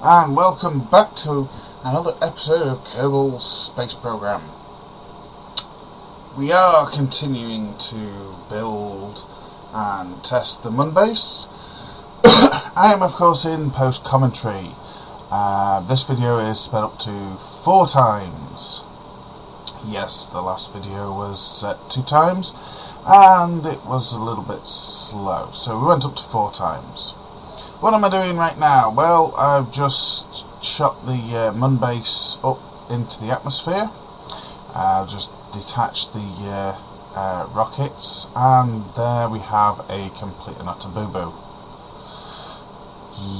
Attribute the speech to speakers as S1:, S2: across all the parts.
S1: and welcome back to another episode of Kerbal's Space Program. We are continuing to build and test the Munbase. I am of course in post-commentary. This video is sped up to 4 times. Yes, the last video was set 2 times and it was a little bit slow, so we went up to 4 times. What am I doing right now? Well, I've just shot the Munbase up into the atmosphere. I've just detached the rockets, and there we have a complete and utter boo-boo.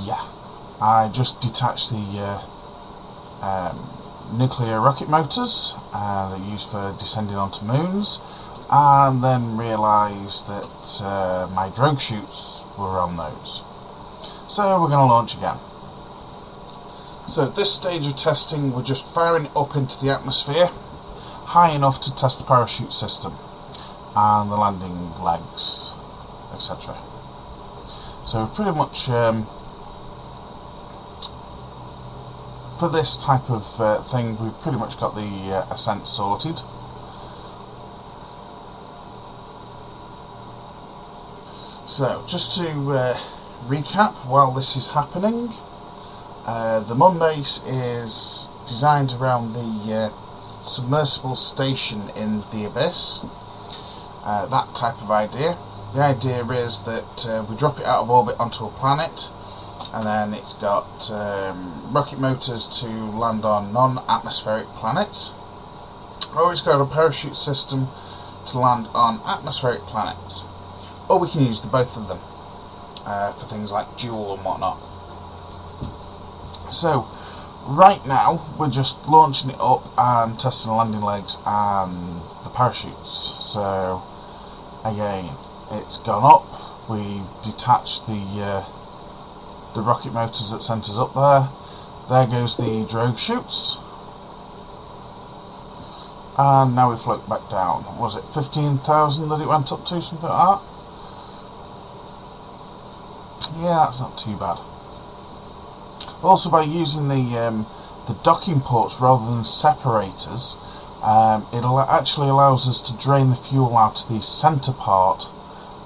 S1: Yeah, I just detached the nuclear rocket motors that are used for descending onto moons, and then realised that my drogue chutes were on those. So we're going to launch again. So at this stage of testing, we're just firing it up into the atmosphere, high enough to test the parachute system and the landing legs, etc. So pretty much for this type of thing, we've pretty much got the ascent sorted. So just to recap while this is happening, the Munbase is designed around the submersible station in the abyss, that type of idea. The idea is that we drop it out of orbit onto a planet, and then it's got rocket motors to land on non-atmospheric planets, or it's got a parachute system to land on atmospheric planets, or we can use the both of them for things like dual and whatnot. So right now we're just launching it up and testing the landing legs and the parachutes. So again, it's gone up, we detached the rocket motors that sent us up there. There goes the drogue chutes, and now we float back down. Was it 15,000 that it went up to, something like that? Yeah, that's not too bad. Also, by using the docking ports rather than separators, it actually allows us to drain the fuel out of the centre part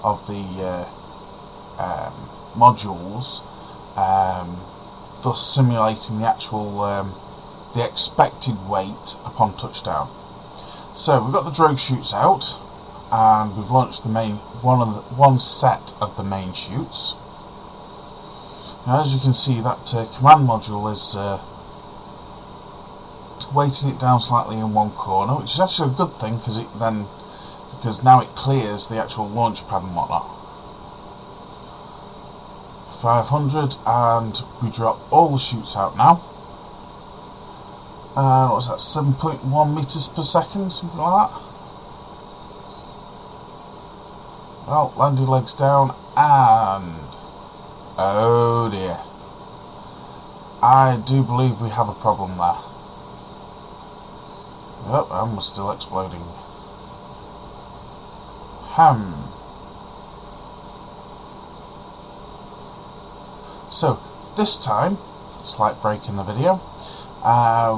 S1: of the modules, thus simulating the actual the expected weight upon touchdown. So we've got the drogue chutes out, and we've launched the main one set of the main chutes. Now, as you can see, that command module is weighting it down slightly in one corner, which is actually a good thing because now it clears the actual launch pad and whatnot. 500, and we drop all the chutes out now. What was that, 7.1 meters per second, something like that? Well, landing legs down, and oh dear, I do believe we have a problem there. Yep, and we're still exploding. So this time, slight break in the video,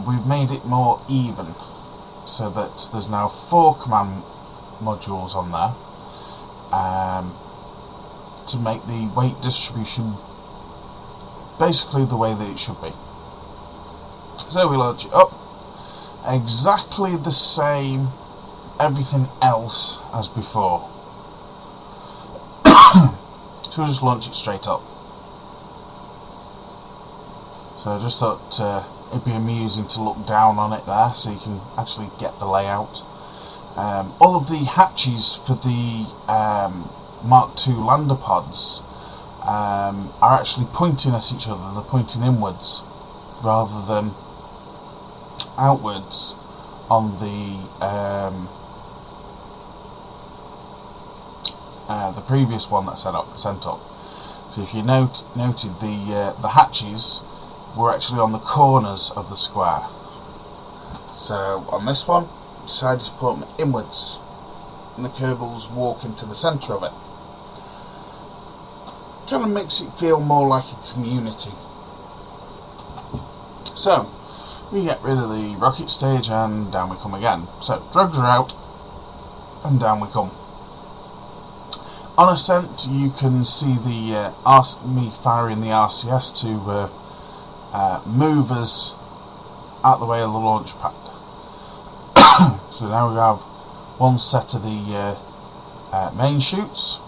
S1: we've made it more even, so that there's now 4 command modules on there, to make the weight distribution basically the way that it should be. So we launch it up, exactly the same everything else as before. So we'll just launch it straight up. So I just thought it'd be amusing to look down on it there, so you can actually get the layout. All of the hatches for the Mark II lander pods are actually pointing at each other. They're pointing inwards rather than outwards on the previous one that sent up. So if you noted, the hatches were actually on the corners of the square. So on this one, I decided to put them inwards, and the Kerbals walk into the centre of it. Kind of makes it feel more like a community. So, we get rid of the rocket stage and down we come again. So, drugs are out and down we come. On ascent, you can see the me firing the RCS to move us out the way of the launch pad. So now we have one set of the main chutes,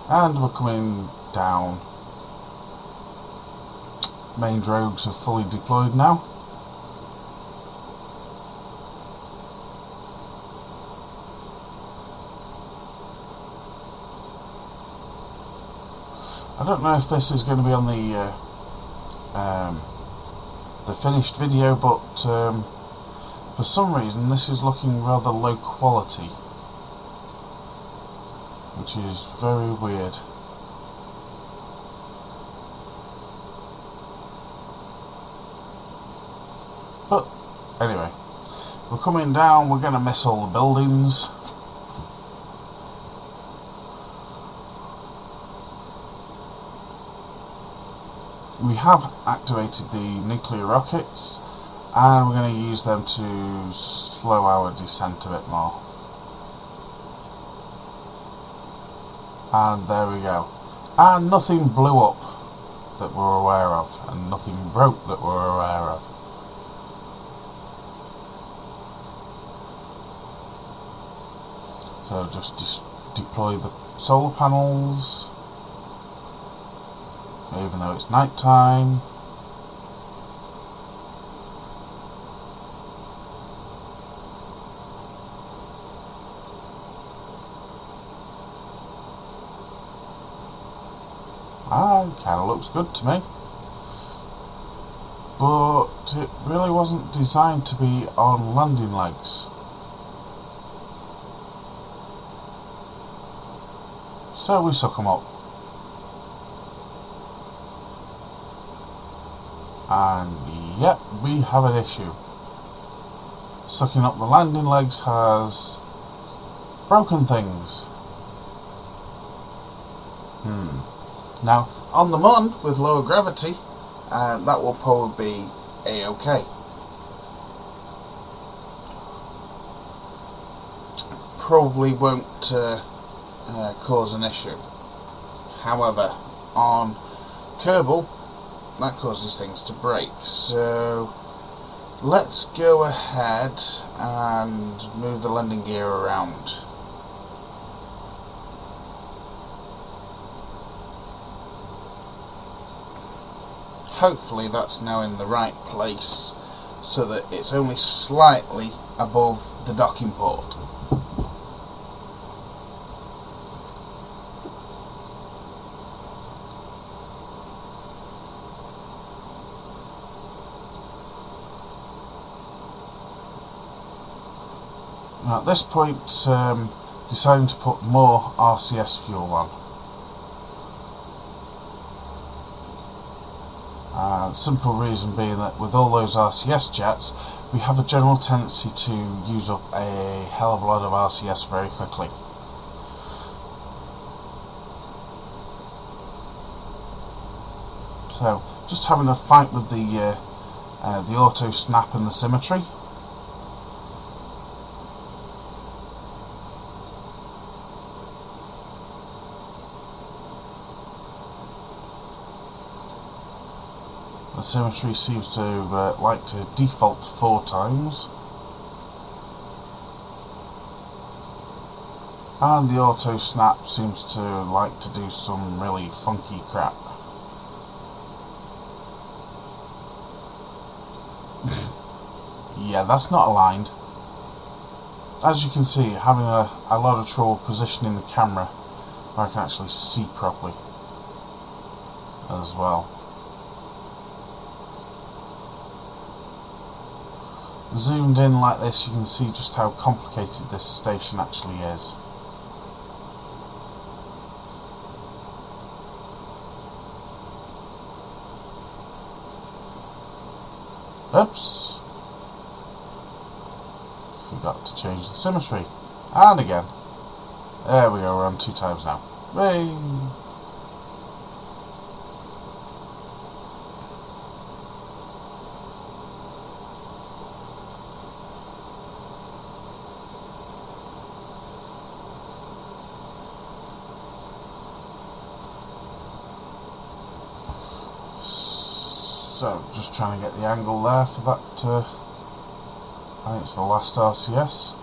S1: and we're coming down. Main drogues are fully deployed now. I don't know if this is going to be on the finished video, but for some reason this is looking rather low quality, which is very weird. But anyway, we're coming down. We're going to miss all the buildings. We have activated the nuclear rockets, and we're going to use them to slow our descent a bit more. And there we go. And nothing blew up that we're aware of, and nothing broke that we're aware of. So just deploy the solar panels, even though it's night time. And kind of looks good to me, but it really wasn't designed to be on landing legs. So we suck them up. And yep, we have an issue. Sucking up the landing legs has broken things. Now, on the Mun, with lower gravity, that will probably be A-OK. Probably won't cause an issue. However, on Kerbal, that causes things to break. So let's go ahead and move the landing gear around. Hopefully that's now in the right place, so that it's only slightly above the docking port. Now at this point, deciding to put more RCS fuel on. Simple reason being that with all those RCS jets, we have a general tendency to use up a hell of a lot of RCS very quickly. So, just having a fight with the auto snap and the symmetry. The symmetry seems to like to default 4 times, and the auto snap seems to like to do some really funky crap. Yeah, that's not aligned. As you can see, having a lot of trouble positioning the camera where I can actually see properly as well. Zoomed in like this, you can see just how complicated this station actually is. Oops! Forgot to change the symmetry. And again. There we go, we're on 2 times now. Hooray! So just trying to get the angle there for that, I think it's the last RCS.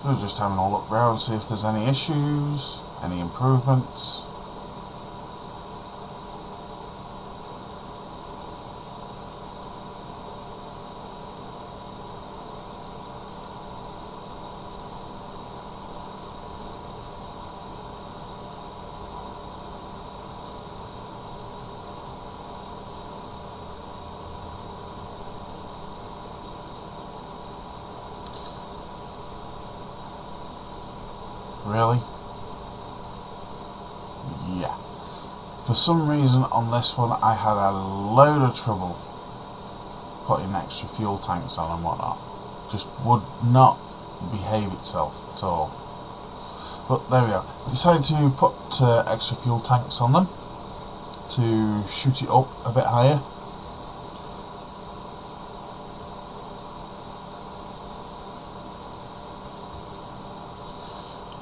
S1: So just having a look round, see if there's any issues, any improvements. Really? Yeah. For some reason on this one I had a load of trouble putting extra fuel tanks on and whatnot. Just would not behave itself at all. But there we go. Decided to put extra fuel tanks on them to shoot it up a bit higher.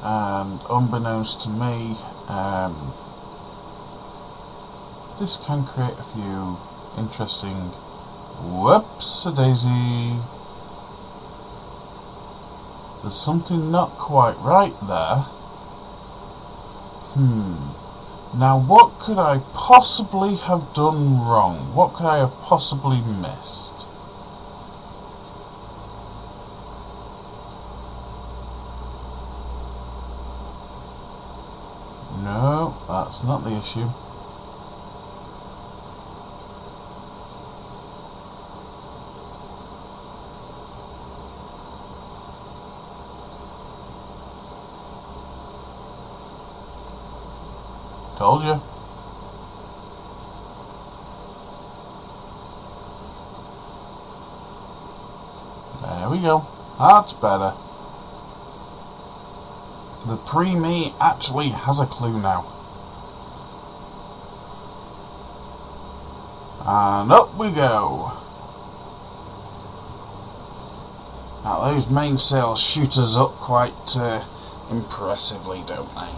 S1: And unbeknownst to me, this can create a few interesting whoops-a-daisy. There's something not quite right there. Now what could I possibly have done wrong? What could I have possibly missed? No, that's not the issue. Told you. There we go. That's better. The pre-me actually has a clue now. And up we go. Now those mainsails shoot us up quite impressively, don't they?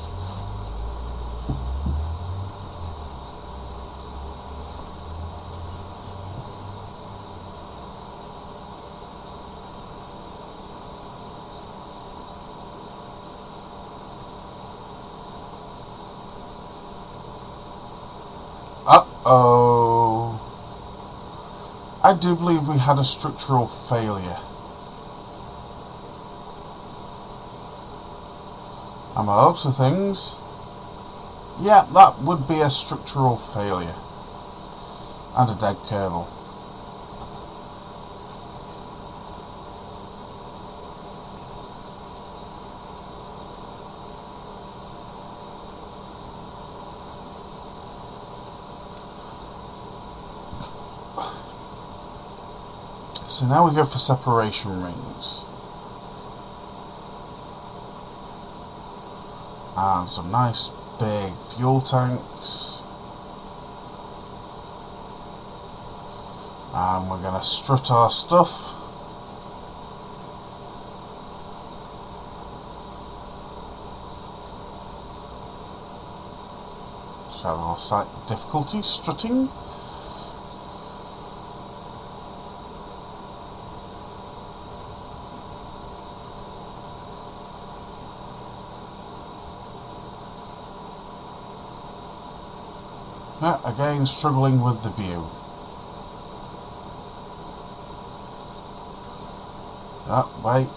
S1: Uh-oh. I do believe we had a structural failure. And by the looks of things, yeah, that would be a structural failure. And a dead Kerbal. So now we go for separation rings. And some nice big fuel tanks. And we're going to strut our stuff. Just having a slight difficulty strutting. Yeah, again, struggling with the view. Oh, wait.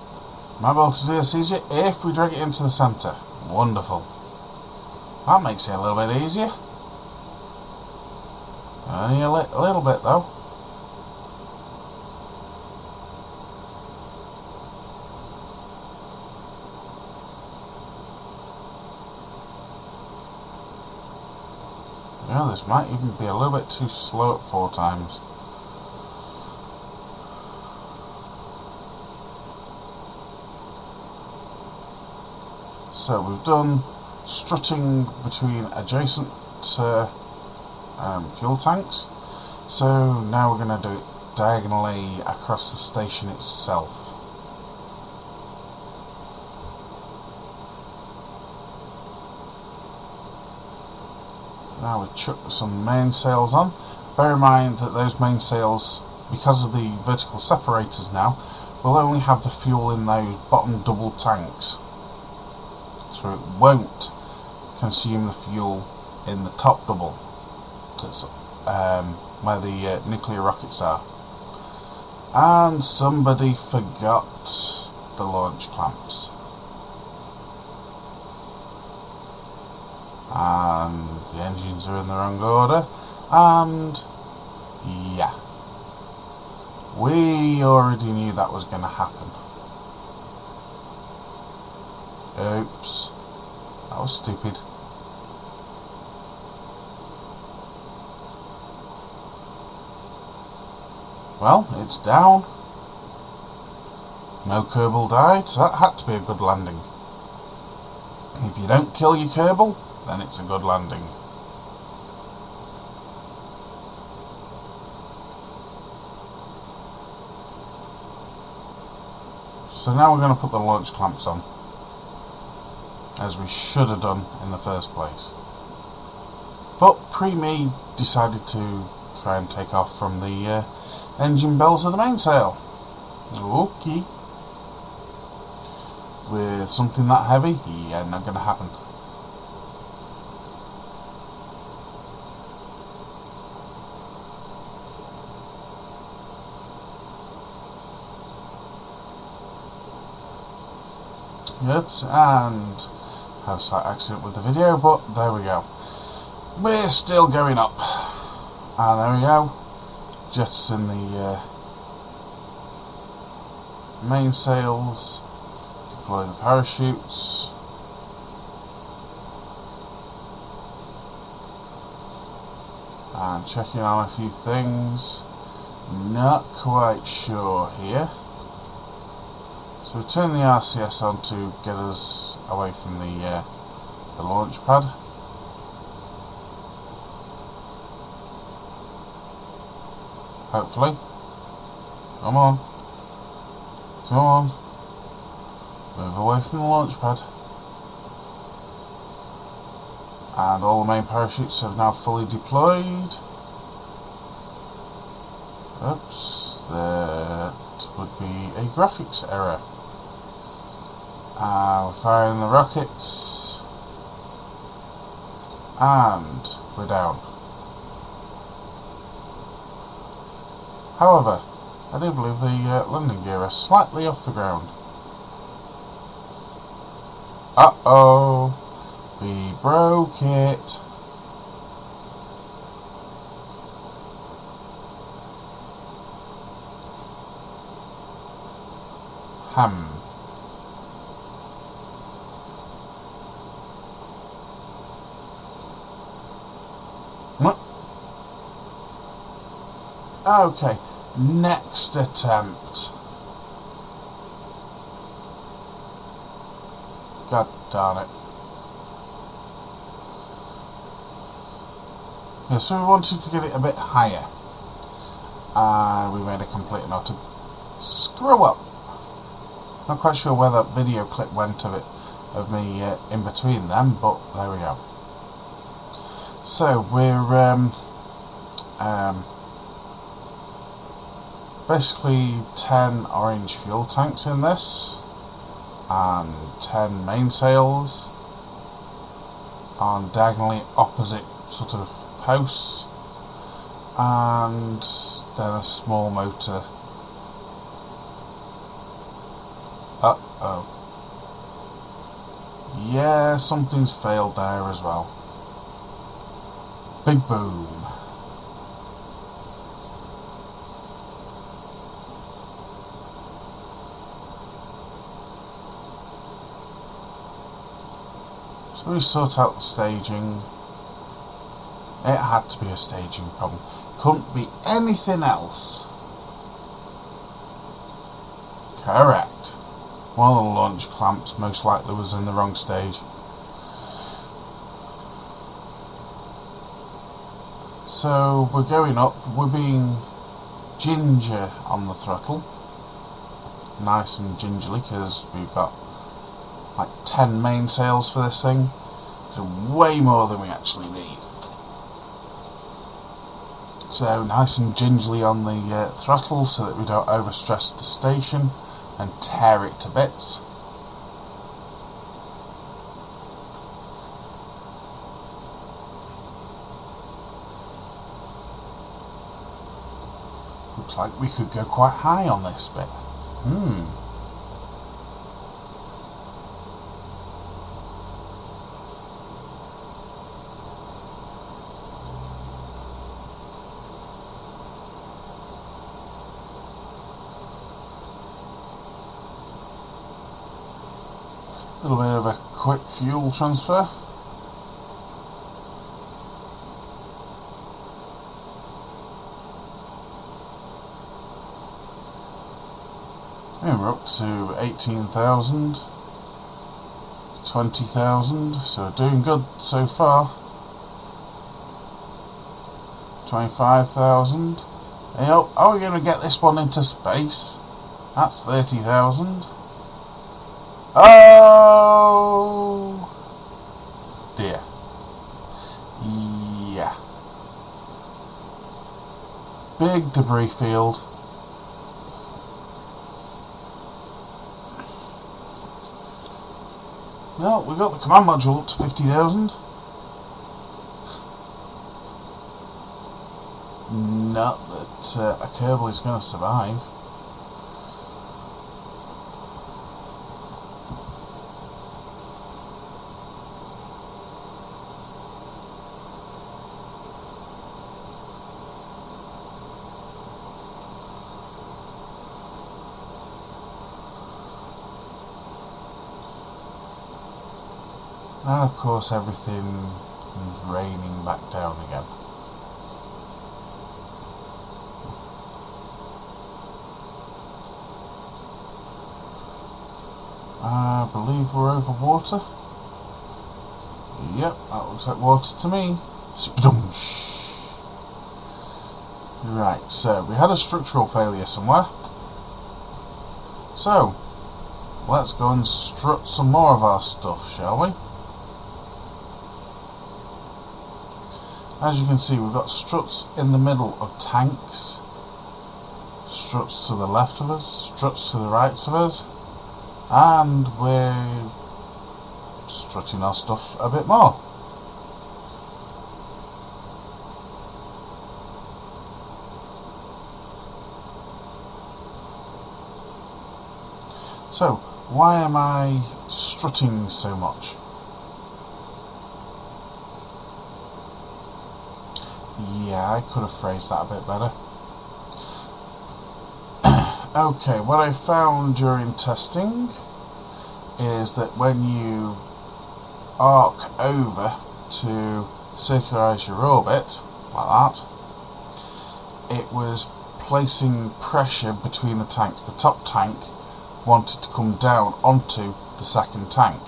S1: Might be able to do this easier if we drag it into the centre. Wonderful. That makes it a little bit easier. Only a little bit though. Yeah, this might even be a little bit too slow at 4 times. So we've done strutting between adjacent fuel tanks. So now we're going to do it diagonally across the station itself. Now we chuck some mainsails on. Bear in mind that those mainsails, because of the vertical separators now, will only have the fuel in those bottom double tanks. So it won't consume the fuel in the top double. That's where the nuclear rockets are. And somebody forgot the launch clamps. And the engines are in the wrong order, and yeah, we already knew that was going to happen. Oops, that was stupid. Well, it's down. No Kerbal died, so that had to be a good landing. If you don't kill your Kerbal, then it's a good landing. So now we're going to put the launch clamps on, as we should have done in the first place. But Pre-Me decided to try and take off from the engine bells of the mainsail. Okay. With something that heavy, yeah, not going to happen. Oops, and had a slight accident with the video, but there we go. We're still going up. And there we go. Jettison the mainsails, deploy the parachutes. And checking on a few things. Not quite sure here. So we turn the RCS on to get us away from the launch pad. Hopefully. Come on. Come on. Move away from the launch pad. And all the main parachutes have now fully deployed. Oops, that would be a graphics error. We're firing the rockets, and we're down. However, I do believe the landing gear is slightly off the ground. Uh-oh, we broke it. Okay, next attempt. God darn it. Yeah, so we wanted to get it a bit higher. And we made a complete and utter screw up. Not quite sure where that video clip went of me in between them, but there we go. So we're basically 10 orange fuel tanks in this, and 10 mainsails on diagonally opposite sort of posts, and then a small motor. Uh-oh. Yeah, something's failed there as well. Big boom. So we sort out the staging. It had to be a staging problem. Couldn't be anything else. Correct. One of the launch clamps most likely was in the wrong stage. So we're going up. We're being ginger on the throttle, nice and gingerly, because we've got like 10 mainsails for this thing, so way more than we actually need. So nice and gingerly on the throttle so that we don't overstress the station and tear it to bits. Looks like we could go quite high on this bit. A little bit of a quick fuel transfer. And we're up to 18,000, 20,000, so doing good so far. 25,000. Yep, are we going to get this one into space? That's 30,000. Oh dear. Yeah. Big debris field. No, we got the command module up to 50,000. Not that a Kerbal is going to survive. And of course everything comes raining back down again. I believe we're over water. Yep, that looks like water to me. Sploosh. Right, so we had a structural failure somewhere. So, let's go and strut some more of our stuff, shall we? As you can see, we've got struts in the middle of tanks, struts to the left of us, struts to the right of us, and we're strutting our stuff a bit more. So, why am I strutting so much? Yeah, I could have phrased that a bit better. Okay, what I found during testing is that when you arc over to circularize your orbit, like that, it was placing pressure between the tanks. The top tank wanted to come down onto the second tank.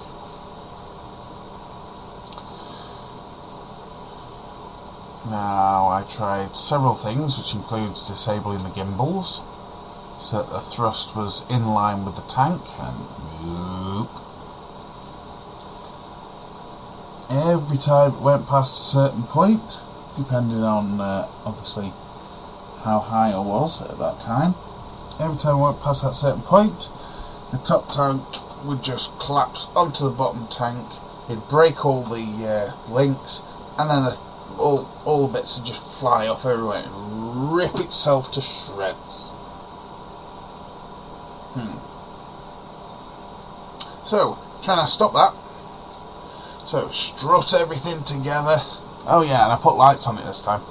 S1: Now, I tried several things, which includes disabling the gimbals so that the thrust was in line with the tank, and whoop. Every time it went past a certain point, depending on obviously how high I was at that time, every time I went past that certain point, the top tank would just collapse onto the bottom tank, it'd break all the links, and then all the bits would just fly off everywhere and rip itself to shreds. So, trying to stop that. So, strut everything together. Oh yeah, and I put lights on it this time.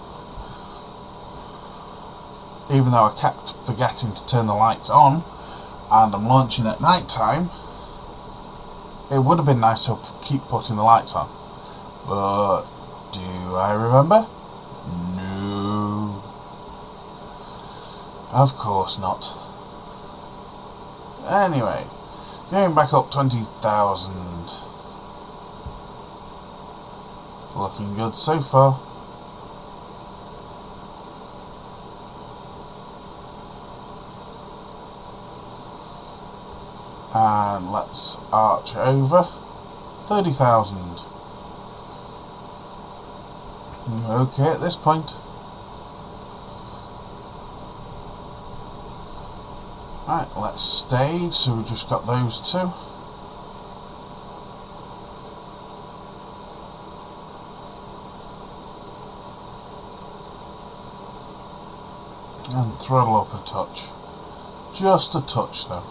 S1: Even though I kept forgetting to turn the lights on, and I'm launching at night time, it would have been nice to keep putting the lights on. But do I remember? No. Of course not. Anyway, going back up 20,000. Looking good so far. And let's arch over 30,000. Okay, at this point. Right, let's stage, so we've just got those two. And throttle up a touch. Just a touch though.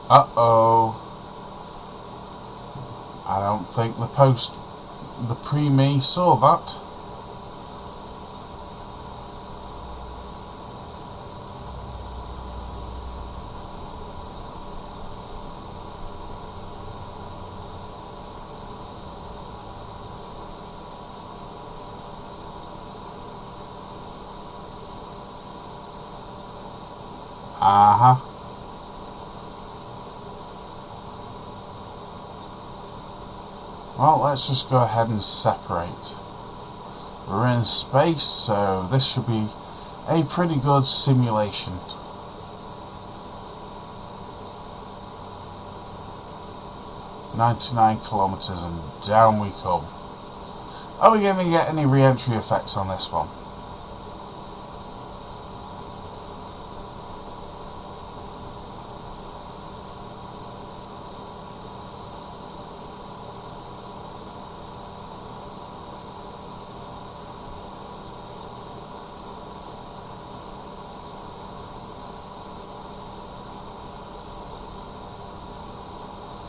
S1: Uh-oh. I don't think the pre-me saw that. Uh-huh. Well, let's just go ahead and separate. We're in space, so this should be a pretty good simulation. "99 kilometers and down we come." Are we going to get any re-entry effects on this one?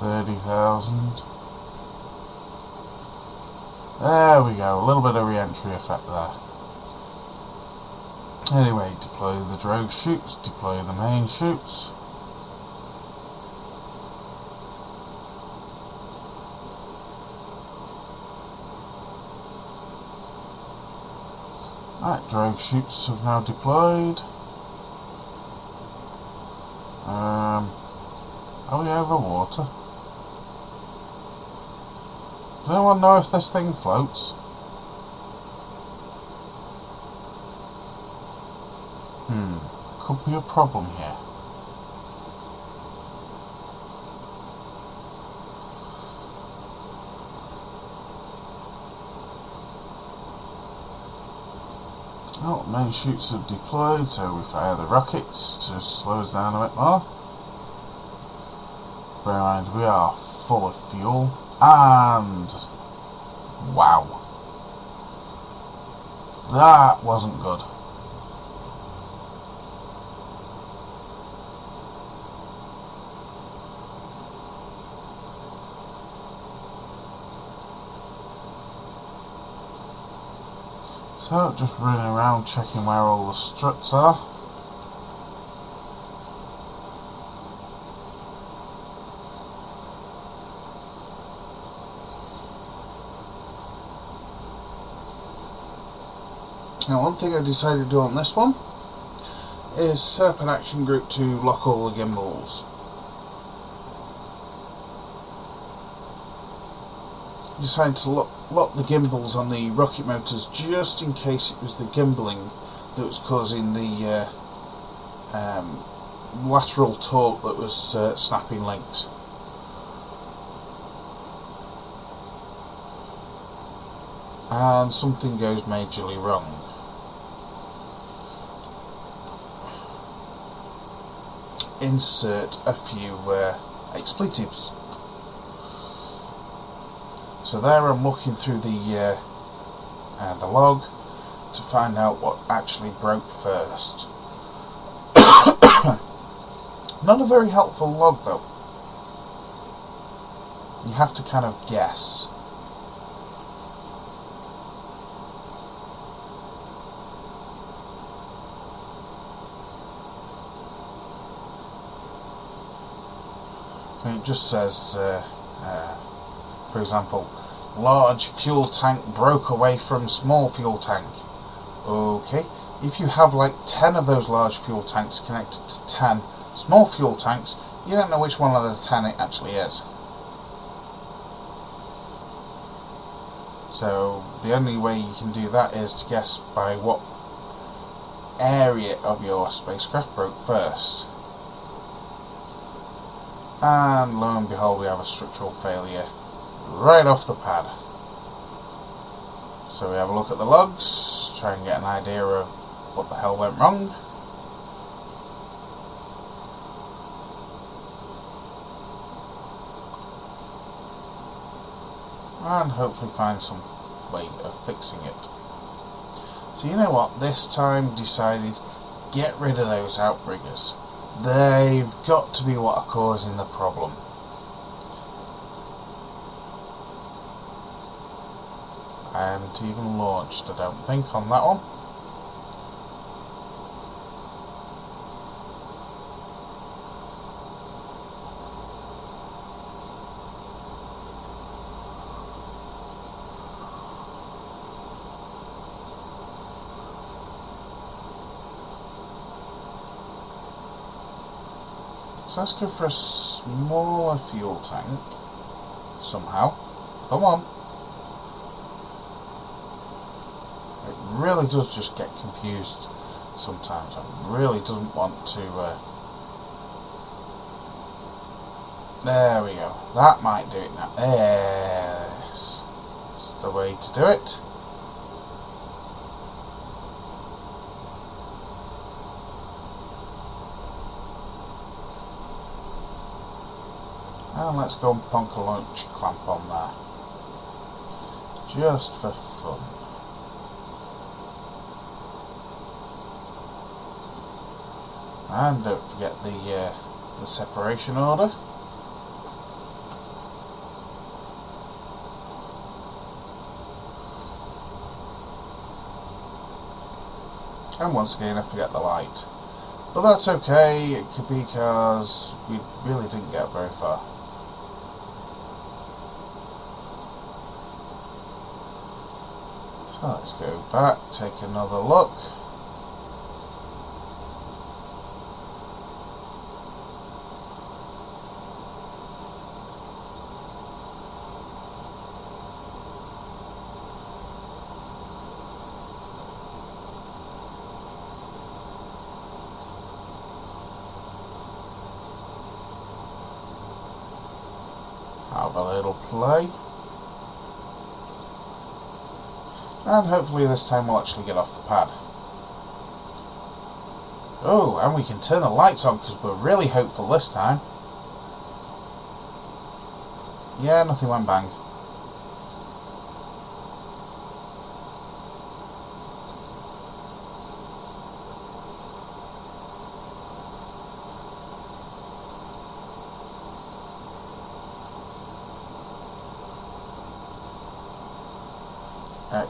S1: $30,000. There we go, a little bit of re-entry effect there. Anyway, deploy the drogue chutes, deploy the main chutes. Right, drogue chutes have now deployed. Are we over water? Does anyone know if this thing floats? Could be a problem here. Oh, main chutes have deployed, so we fire the rockets to slow us down a bit more. Bear in mind, we are full of fuel. And wow, that wasn't good. So just running around checking where all the struts are. Now, one thing I decided to do on this one is set up an action group to lock all the gimbals. Decided to lock the gimbals on the rocket motors just in case it was the gimbaling that was causing the lateral torque that was snapping links. And something goes majorly wrong. Insert a few expletives. So there I'm looking through the log to find out what actually broke first. Not a very helpful log though. You have to kind of guess. It just says, for example, large fuel tank broke away from small fuel tank. Okay, if you have like 10 of those large fuel tanks connected to 10 small fuel tanks, you don't know which one of the 10 it actually is. So the only way you can do that is to guess by what area of your spacecraft broke first. And lo and behold, we have a structural failure right off the pad. So we have a look at the logs, try and get an idea of what the hell went wrong. And hopefully find some way of fixing it. So you know what, this time decided, get rid of those outriggers. They've got to be what are causing the problem. I haven't even launched, I don't think, on that one. So let's go for a smaller fuel tank, somehow. Come on. It really does just get confused sometimes. It really doesn't want to... There we go. That might do it now. Yes. That's the way to do it. And let's go and plonk a launch clamp on there. Just for fun. And don't forget the separation order. And once again I forget the light. But that's okay, it could be because we really didn't get very far. So let's go back, take another look. Have a little play. And hopefully this time we'll actually get off the pad. Oh, and we can turn the lights on because we're really hopeful this time. Yeah, nothing went bang.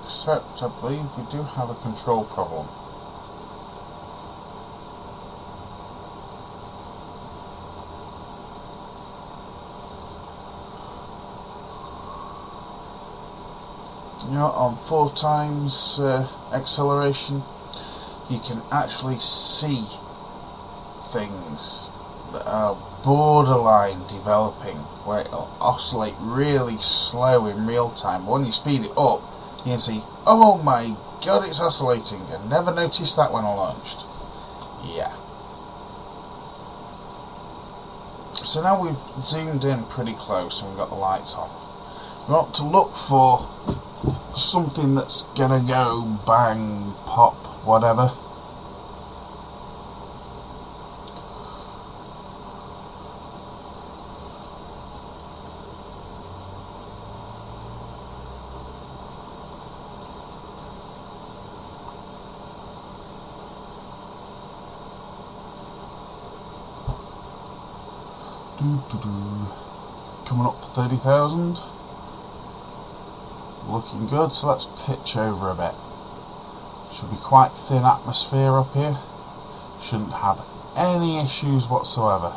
S1: Except I believe we do have a control problem. You know, on 4 times acceleration, you can actually see things that are borderline developing, where it'll oscillate really slow in real time. But when you speed it up, you can see, oh my god, it's oscillating. I never noticed that when I launched. Yeah. So now we've zoomed in pretty close and we've got the lights on. We want to look for something that's gonna go bang, pop, whatever. Coming up for 30,000. Looking good, so let's pitch over a bit. Should be quite thin atmosphere up here. Shouldn't have any issues whatsoever.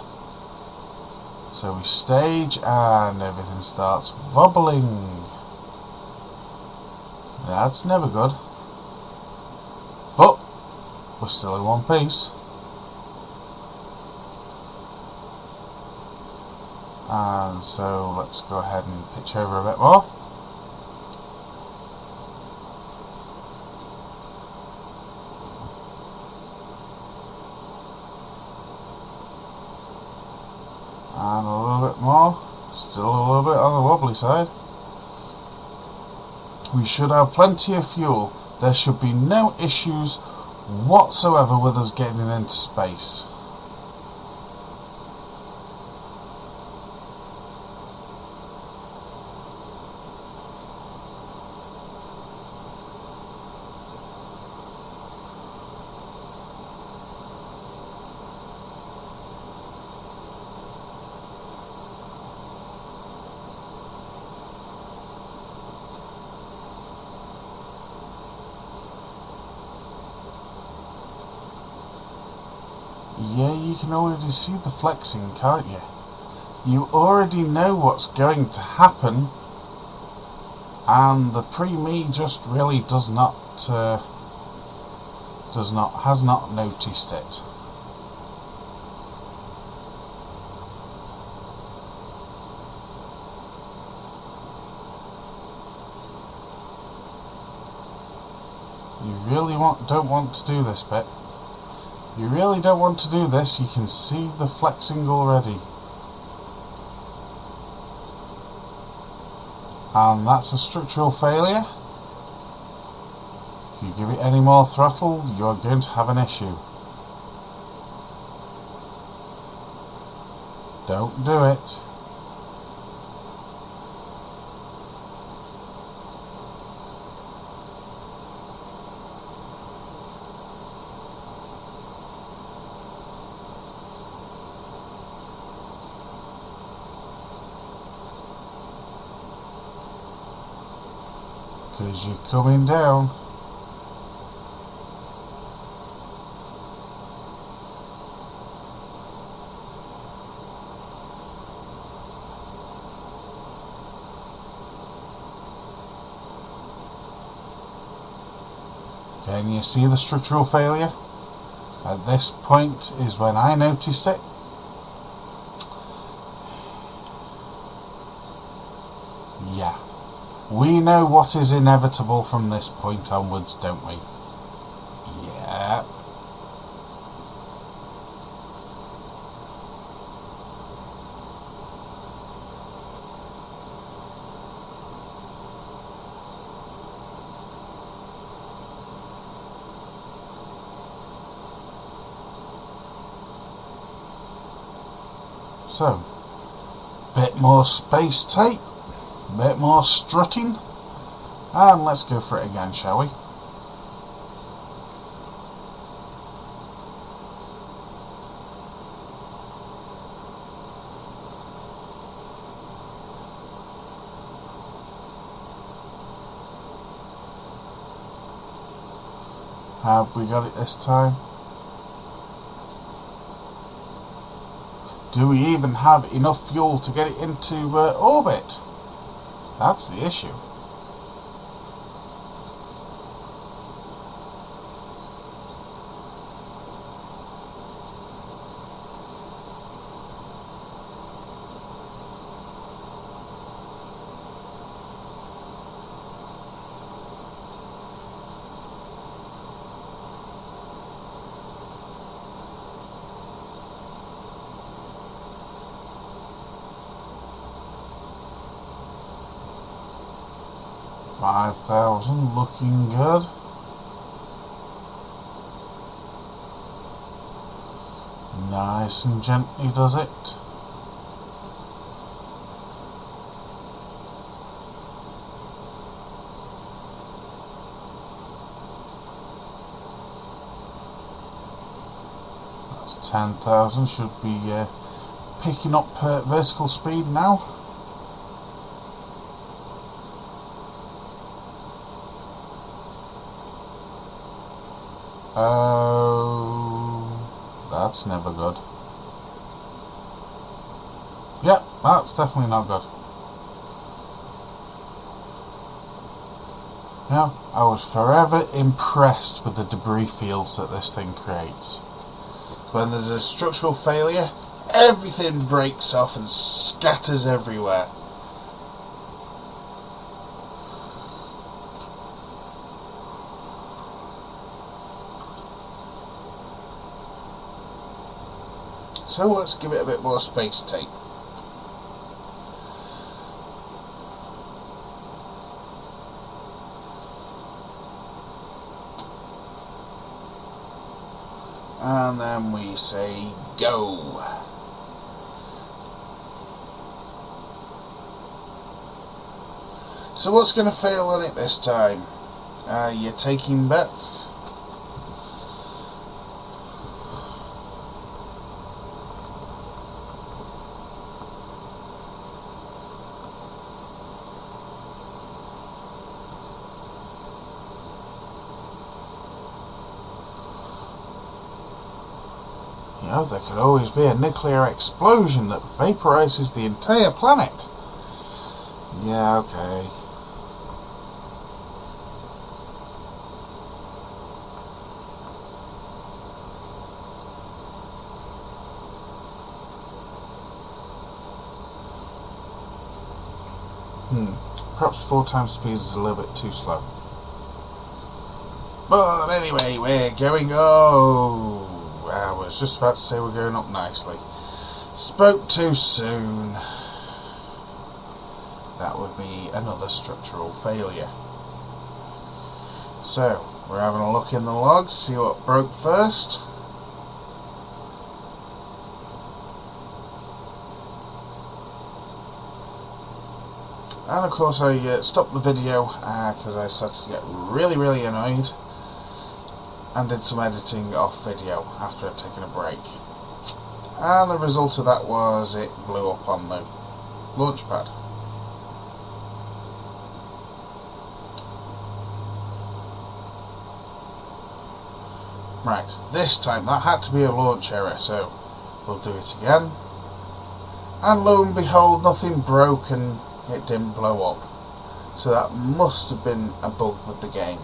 S1: So we stage and everything starts wobbling. That's never good. But we're still in one piece. And so let's go ahead and pitch over a bit more. And a little bit more. Still a little bit on the wobbly side. We should have plenty of fuel. There should be no issues whatsoever with us getting into space. Yeah, you can already see the flexing, can't you? You already know what's going to happen, and the pre-me just really has not noticed it. You really don't want to do this bit. You really don't want to do this. You can see the flexing already. And that's a structural failure. If you give it any more throttle, you are going to have an issue. Don't do it. Because you're coming down. Can you see the structural failure? At this point is when I noticed it. Yeah. We know what is inevitable from this point onwards, don't we? Yep. So, bit more space tape. Bit more strutting, and let's go for it again, shall we? Have we got it this time? Do we even have enough fuel to get it into orbit? That's the issue. $5,000 looking good. Nice and gently does it. That's 10,000. Should be picking up vertical speed now. Oh, that's never good. Yep, that's definitely not good. Now, I was forever impressed with the debris fields that this thing creates. When there's a structural failure, everything breaks off and scatters everywhere. So let's give it a bit more space tape. and then we say go. So what's going to fail on it this time? You're taking bets? You know, there could always be a nuclear explosion that vaporizes the entire planet. Yeah, okay. Perhaps 4 times speed is a little bit too slow. But anyway, we're going. Oh, I was just about to say we're going up nicely. Spoke too soon. That would be another structural failure. So, we're having a look in the logs, see what broke first. And of course I stopped the video because I started to get really annoyed, and did some editing off video after I'd taken a break. And the result of that was it blew up on the launch pad. Right, this time that had to be a launch error, so we'll do it again. And lo and behold, nothing broke and it didn't blow up. So that must have been a bug with the game.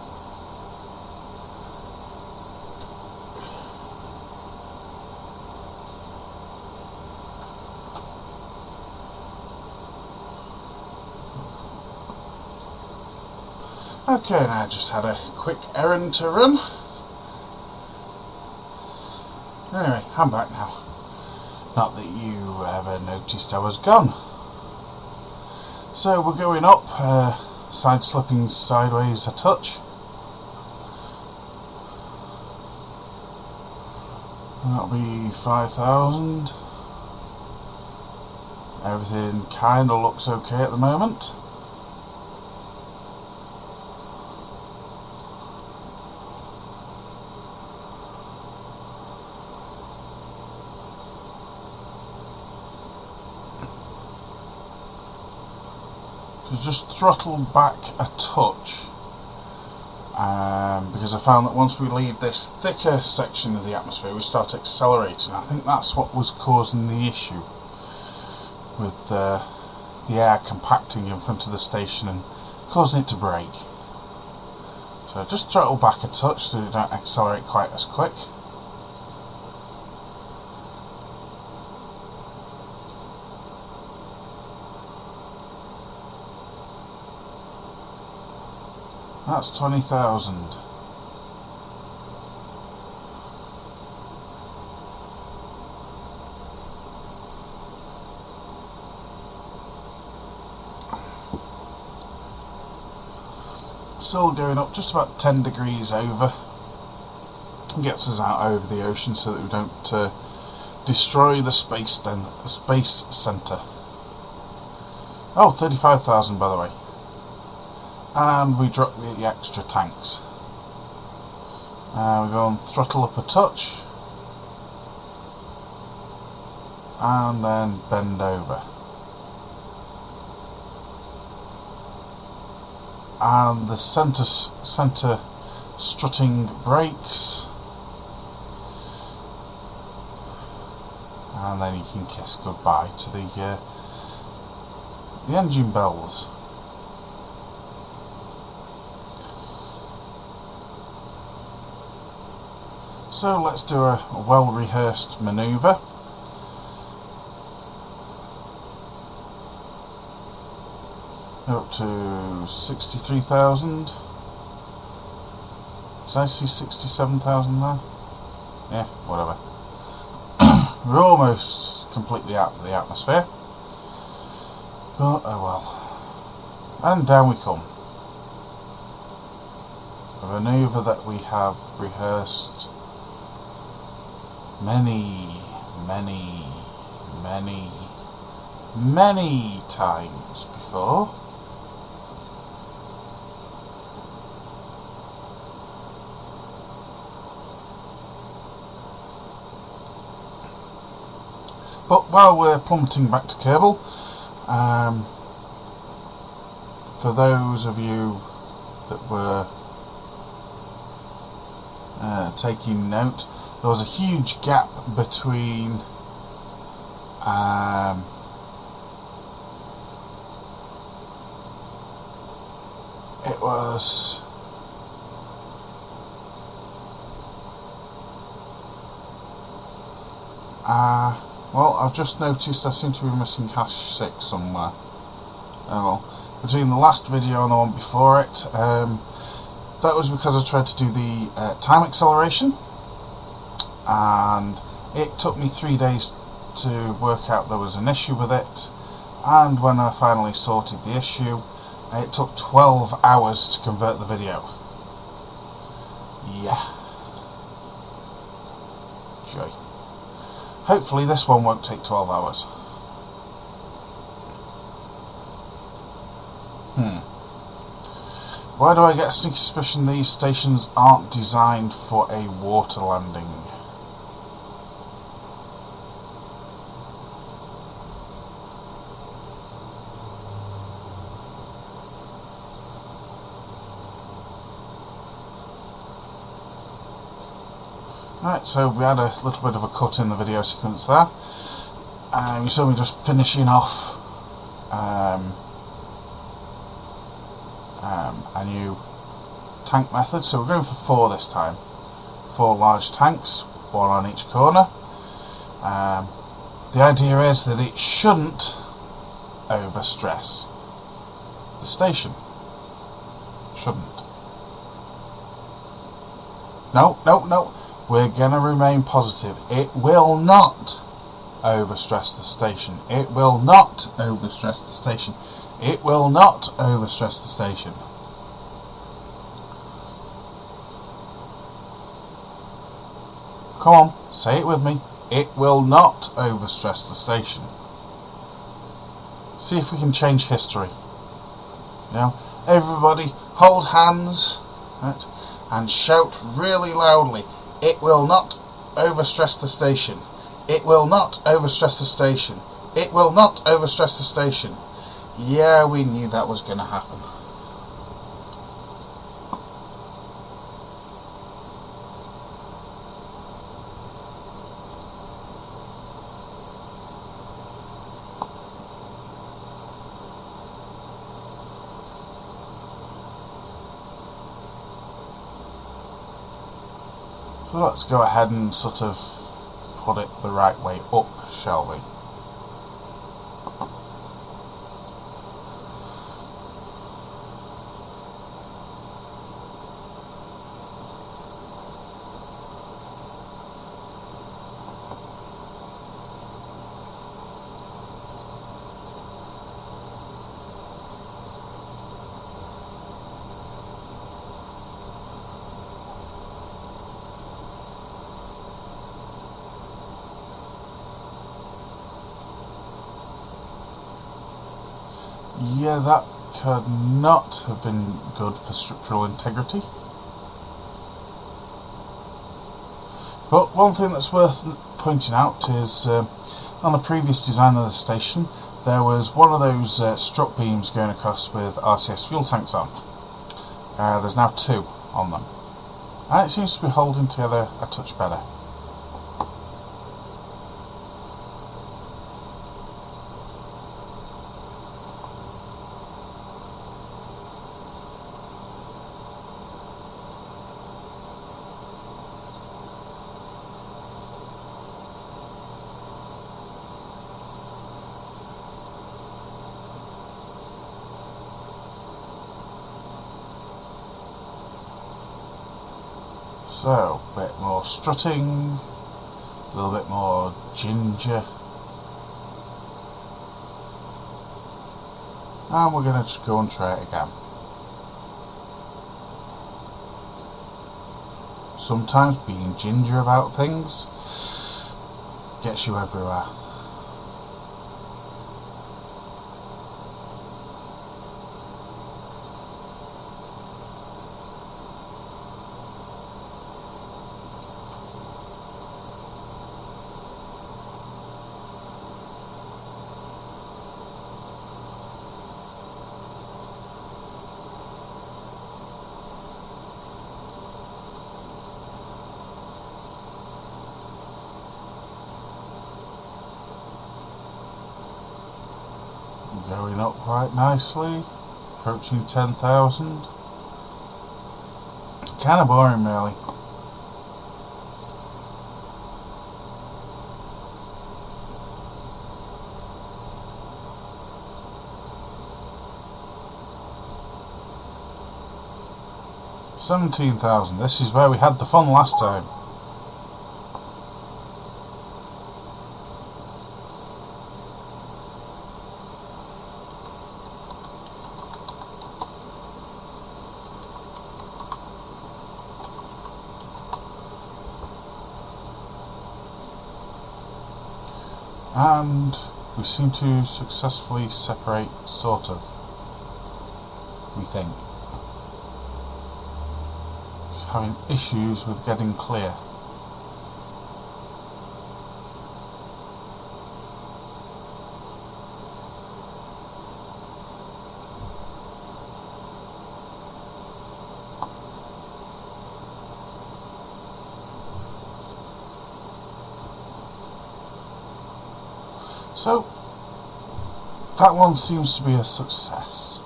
S1: Okay, now I just had a quick errand to run. Anyway, I'm back now. Not that you ever noticed I was gone. So we're going up, side slipping sideways a touch. That'll be 5,000. Everything kinda looks okay at the moment. Just throttled back a touch because I found that once we leave this thicker section of the atmosphere we start accelerating. I think that's what was causing the issue with the air compacting in front of the station and causing it to break. So just throttle back a touch so you don't accelerate quite as quick. That's 20,000. Still going up just about 10 degrees over. Gets us out over the ocean so that we don't destroy the space centre. Oh, 35,000 by the way. And we drop the extra tanks. We go and throttle up a touch and then bend over, and the centre strutting brakes, and then you can kiss goodbye to the engine bells. So let's do a well-rehearsed manoeuvre. Up to 63,000. Did I see 67,000 there? Yeah, whatever. We're almost completely out of the atmosphere. But oh well. And down we come. A manoeuvre that we have rehearsed many times before. But while we're plummeting back to Kerbal, for those of you that were taking note, there was a huge gap between it was well, I've just noticed I seem to be missing hash 6 somewhere. Oh well, between the last video and the one before it, that was because I tried to do the time acceleration, and it took me 3 days to work out there was an issue with it, and when I finally sorted the issue, it took 12 hours to convert the video. Yeah. Joy. Hopefully this one won't take 12 hours. Why do I get a sneaky suspicion these stations aren't designed for a water landing? Right, so we had a little bit of a cut in the video sequence there. You saw me just finishing off a new tank method. So we're going for 4 this time. 4 large tanks, 1 on each corner. The idea is that it shouldn't overstress the station. Shouldn't. No. We're going to remain positive. It will not overstress the station. It will not overstress the station. It will not overstress the station. Come on, say it with me. It will not overstress the station. See if we can change history. You know, everybody hold hands, right, and shout really loudly. It will not overstress the station. It will not overstress the station. It will not overstress the station. Yeah, we knew that was going to happen. So let's go ahead and sort of put it the right way up, shall we? Yeah, that could not have been good for structural integrity. But one thing that's worth pointing out is on the previous design of the station there was one of those strut beams going across with RCS fuel tanks on. There's now 2 on them, and it seems to be holding together a touch better. So, a bit more strutting, a little bit more ginger, and we're going to just go and try it again. Sometimes being ginger about things gets you everywhere. Going up quite nicely, approaching 10,000. Kind of boring, really. $17,000. This is where we had the fun last time. And we seem to successfully separate, sort of, we think. Having issues with getting clear. So, that one seems to be a success.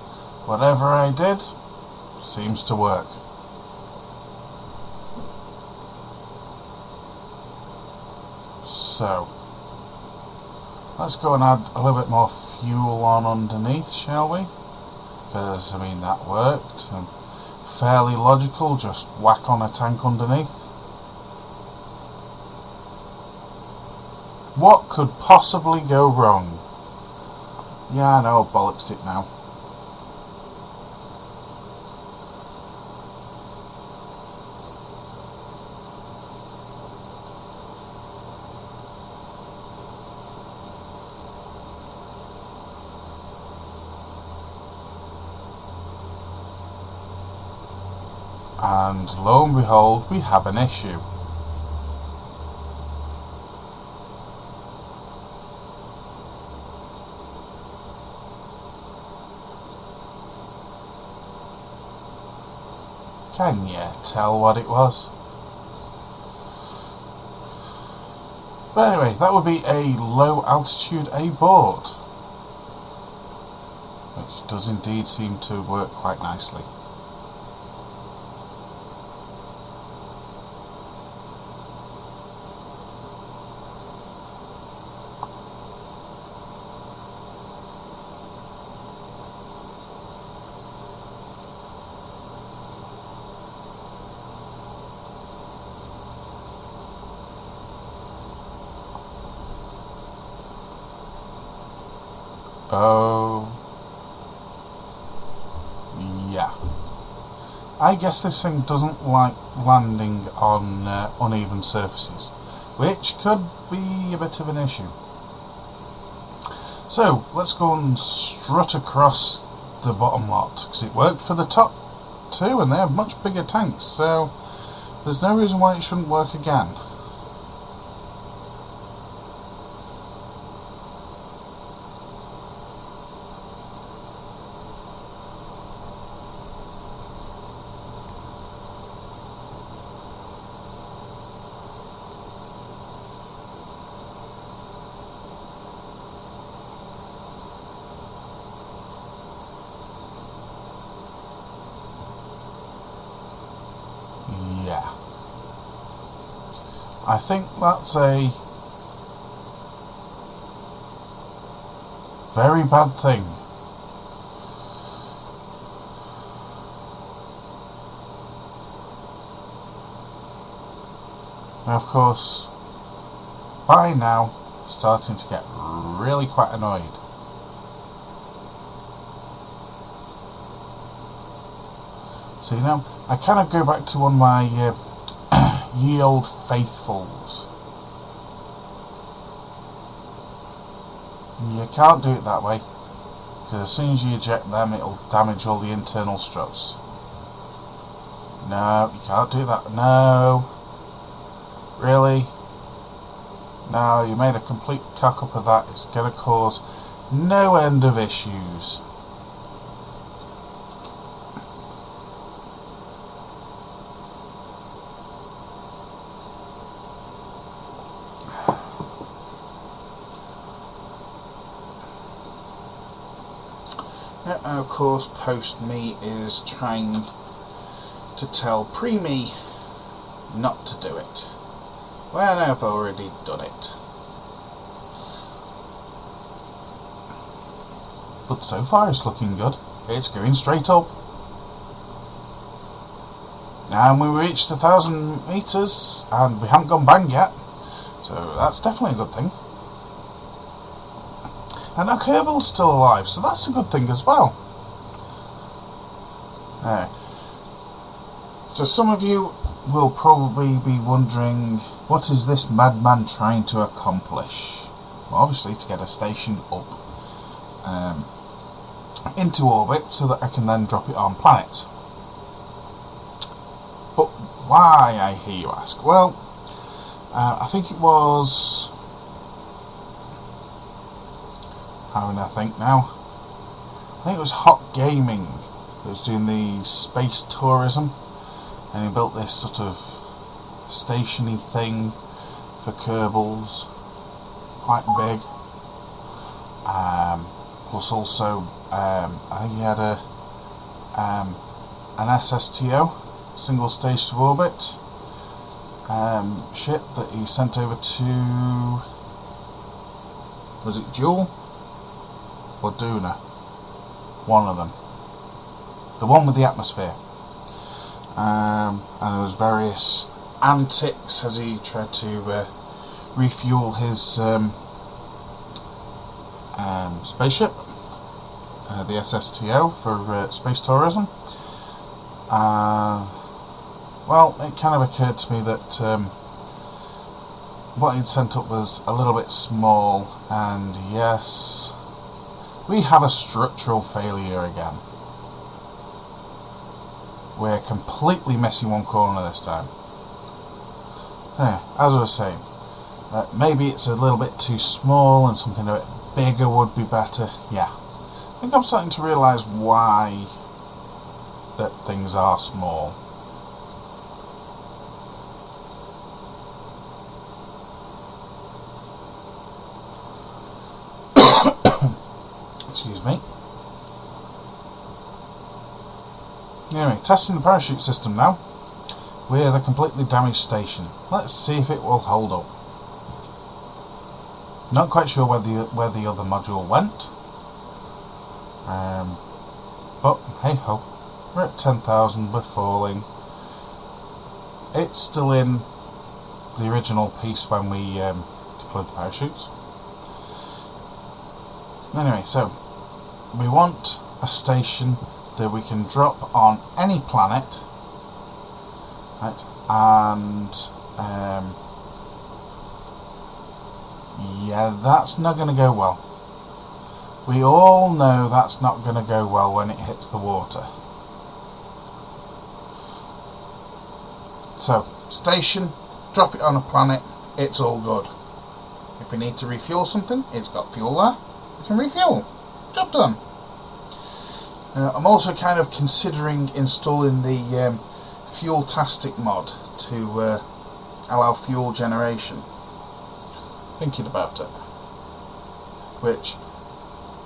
S1: Whatever I did seems to work. So, let's go and add a little bit more fuel on underneath, shall we? Because, I mean, that worked. And fairly logical, just whack on a tank underneath. What could possibly go wrong? Yeah, I know, bollocks it now. And lo and behold, we have an issue. Can you tell what it was? But anyway, that would be a low altitude abort, which does indeed seem to work quite nicely. Oh, yeah. I guess this thing doesn't like landing on uneven surfaces, which could be a bit of an issue. So, let's go and strut across the bottom lot, because it worked for the top two, and they have much bigger tanks, so there's no reason why it shouldn't work again. Yeah. I think that's a very bad thing. And of course, by now, starting to get really quite annoyed. So, you know, I kind of go back to one of my ye old faithfuls. You can't do it that way, because as soon as you eject them, it'll damage all the internal struts. No, you can't do that. No. Really? No, you made a complete cock up of that. It's going to cause no end of issues. And of course, post-me is trying to tell pre-me not to do it, when I've already done it. But so far it's looking good. It's going straight up. And we reached 1,000 meters and we haven't gone bang yet, so that's definitely a good thing. And our Kerbal's still alive, so that's a good thing as well. So some of you will probably be wondering, what is this madman trying to accomplish? Well, obviously to get a station up into orbit so that I can then drop it on planets. But why, I hear you ask? Well, I think it was... How do I think now? I think it was Hot Gaming that was doing the space tourism, and he built this sort of stationy thing for Kerbals, quite big. Plus also, I think he had an SSTO, single stage to orbit, ship that he sent over to, was it Jewel or Duna? One of them. The one with the atmosphere. And there was various antics as he tried to refuel his spaceship, the SSTO, for space tourism. Well, it kind of occurred to me that what he'd sent up was a little bit small, and yes, we have a structural failure again. We're completely missing one corner this time. As I was saying, maybe it's a little bit too small and something a bit bigger would be better. Yeah, I think I'm starting to realise why that things are small. Excuse me. Anyway, testing the parachute system now with a completely damaged station. Let's see if it will hold up. Not quite sure where the other module went, but hey ho, we're at 10,000. We're falling. It's still in the original piece when we deployed the parachutes. Anyway, so we want a station that we can drop on any planet, right? And yeah, that's not going to go well. We all know that's not going to go well when it hits the water. So, station, drop it on a planet, it's all good. If we need to refuel something, it's got fuel there, we can refuel. Job done. I'm also kind of considering installing the Fuel-tastic mod to allow fuel generation. Thinking about it. Which,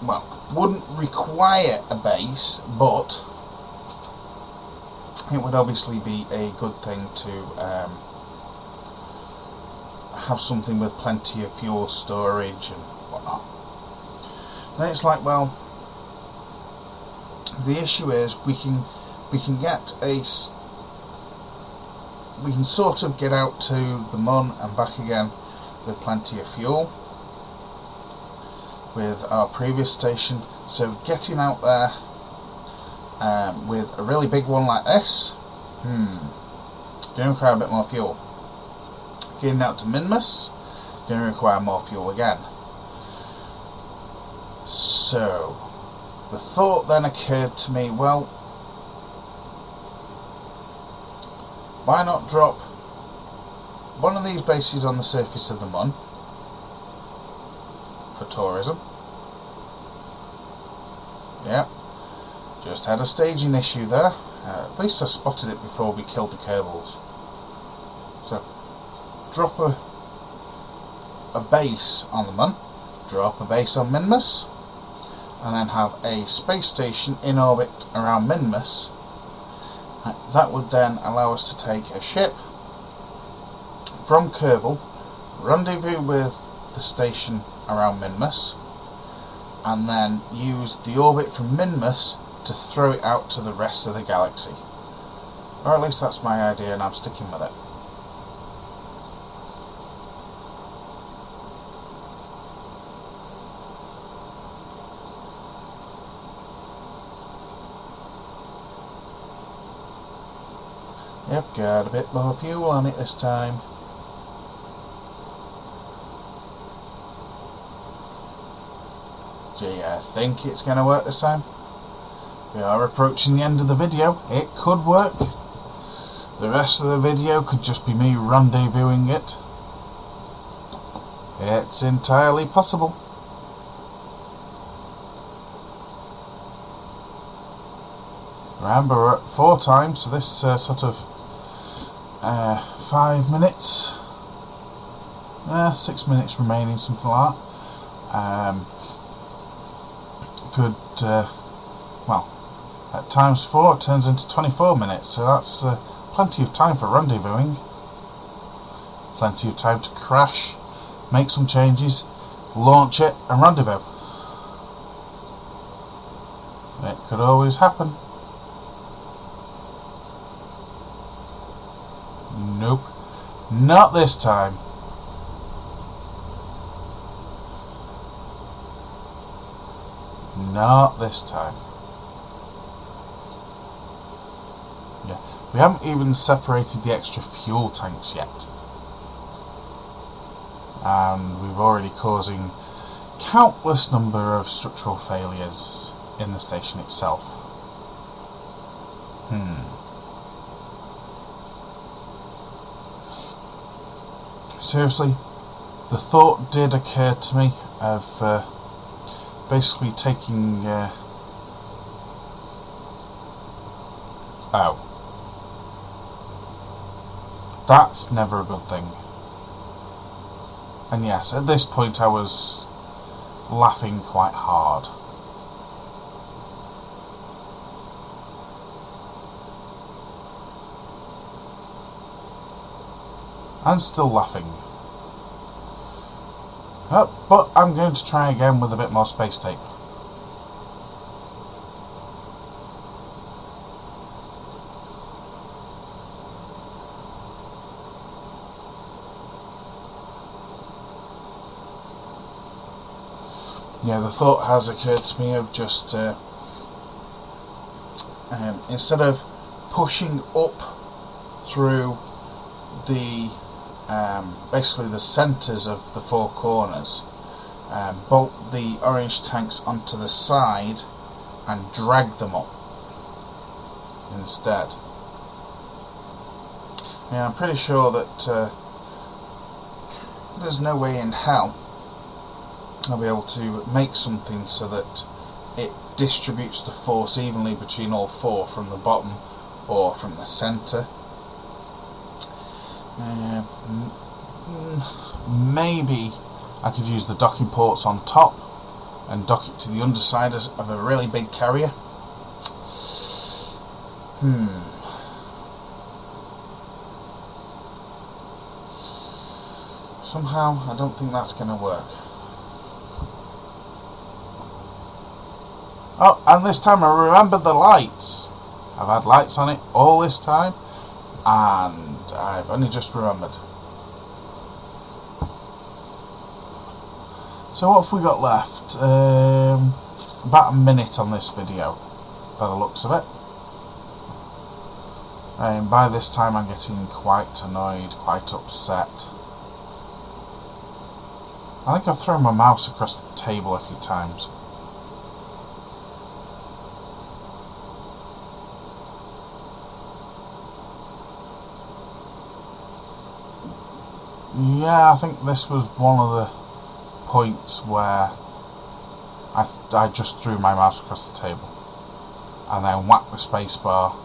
S1: well, wouldn't require a base, but it would obviously be a good thing to have something with plenty of fuel storage and whatnot. And it's like, well, the issue is we can sort of get out to the Mun and back again with plenty of fuel with our previous station. So getting out there with a really big one like this, going to require a bit more fuel. Getting out to Munbase, going to require more fuel again. So, the thought then occurred to me, well, why not drop one of these bases on the surface of the Mun for tourism? Yeah, just had a staging issue there. At least I spotted it before we killed the Kerbals. So, drop a base on the Mun, drop a base on Munbase, and then have a space station in orbit around Munbase. That would then allow us to take a ship from Kerbal, rendezvous with the station around Munbase, and then use the orbit from Munbase to throw it out to the rest of the galaxy. Or at least that's my idea, and I'm sticking with it. Yep, got a bit more fuel on it this time. Gee, I think it's going to work this time. We are approaching the end of the video. It could work. The rest of the video could just be me rendezvousing it. It's entirely possible. Remember, we're at 4 times, so this sort of 5 minutes, 6 minutes remaining, something like that. Well, at times 4 it turns into 24 minutes, so that's plenty of time for rendezvousing. Plenty of time to crash, make some changes, launch it and rendezvous. It could always happen. Nope, not this time. Not this time. Yeah, we haven't even separated the extra fuel tanks yet. And we've already causing countless number of structural failures in the station itself. Seriously, the thought did occur to me of basically taking oh, that's never a good thing. And yes, at this point I was laughing quite hard. And still laughing. But I'm going to try again with a bit more space tape. Yeah, the thought has occurred to me of just instead of pushing up through the basically the centres of the 4 corners, bolt the orange tanks onto the side and drag them up instead. Yeah, I'm pretty sure that there's no way in hell I'll be able to make something so that it distributes the force evenly between all 4 from the bottom or from the centre. Maybe I could use the docking ports on top and dock it to the underside of a really big carrier. Somehow I don't think that's going to work. Oh, and this time I remembered the lights. I've had lights on it all this time, and I've only just remembered. So what have we got left? About a minute on this video, by the looks of it. And by this time I'm getting quite annoyed, quite upset. I think I've thrown my mouse across the table a few times. Yeah, I think this was one of the points where I just threw my mouse across the table and then whacked the spacebar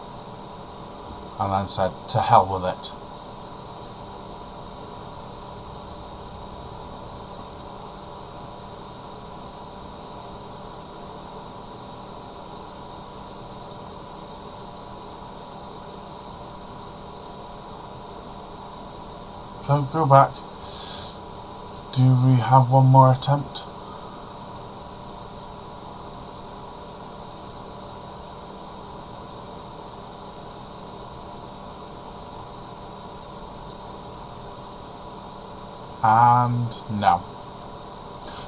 S1: and then said, to hell with it. So go back. Do we have one more attempt? And no.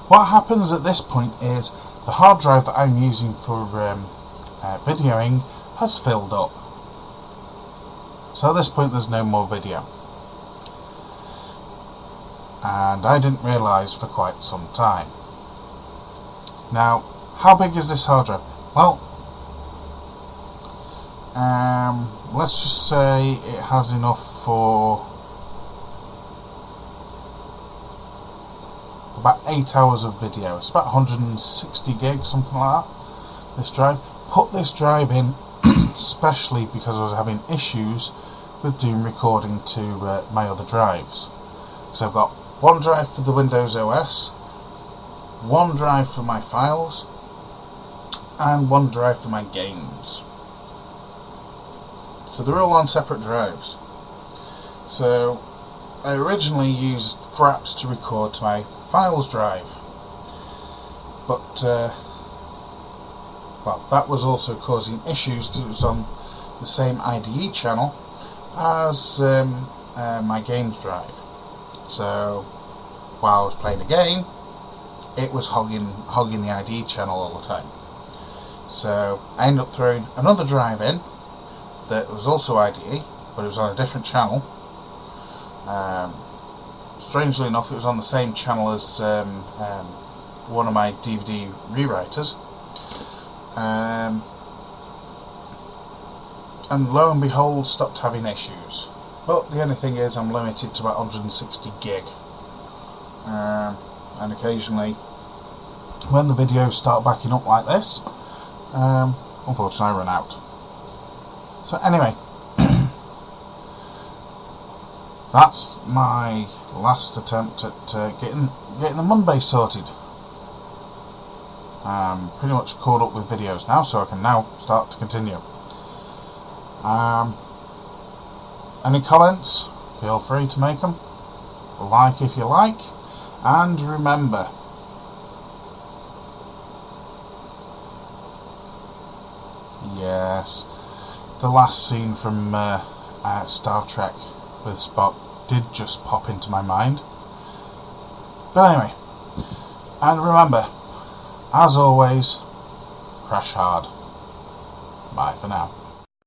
S1: What happens at this point is the hard drive that I'm using for videoing has filled up. So at this point there's no more video. And I didn't realise for quite some time. Now, how big is this hard drive? Well, let's just say it has enough for about 8 hours of video. It's about 160 gigs, something like that, this drive. Put this drive in especially because I was having issues with doing recording to my other drives. So I've got one drive for the Windows OS, one drive for my files, and one drive for my games. So they're all on separate drives. So I originally used Fraps to record to my files drive, but well, that was also causing issues because it was on the same IDE channel as my games drive. So while I was playing a game, it was hogging the IDE channel all the time. So I ended up throwing another drive in that was also IDE, but it was on a different channel. Strangely enough, it was on the same channel as one of my DVD rewriters. And lo and behold, stopped having issues. But the only thing is, I'm limited to about 160 gig. And occasionally, when the videos start backing up like this, unfortunately I run out. So anyway, that's my last attempt at getting the Munbase sorted. I'm pretty much caught up with videos now, so I can now start to continue. Any comments? Feel free to make them. Like if you like, and remember, yes, the last scene from Star Trek with Spock did just pop into my mind. But anyway, and remember, as always, crash hard. Bye for now.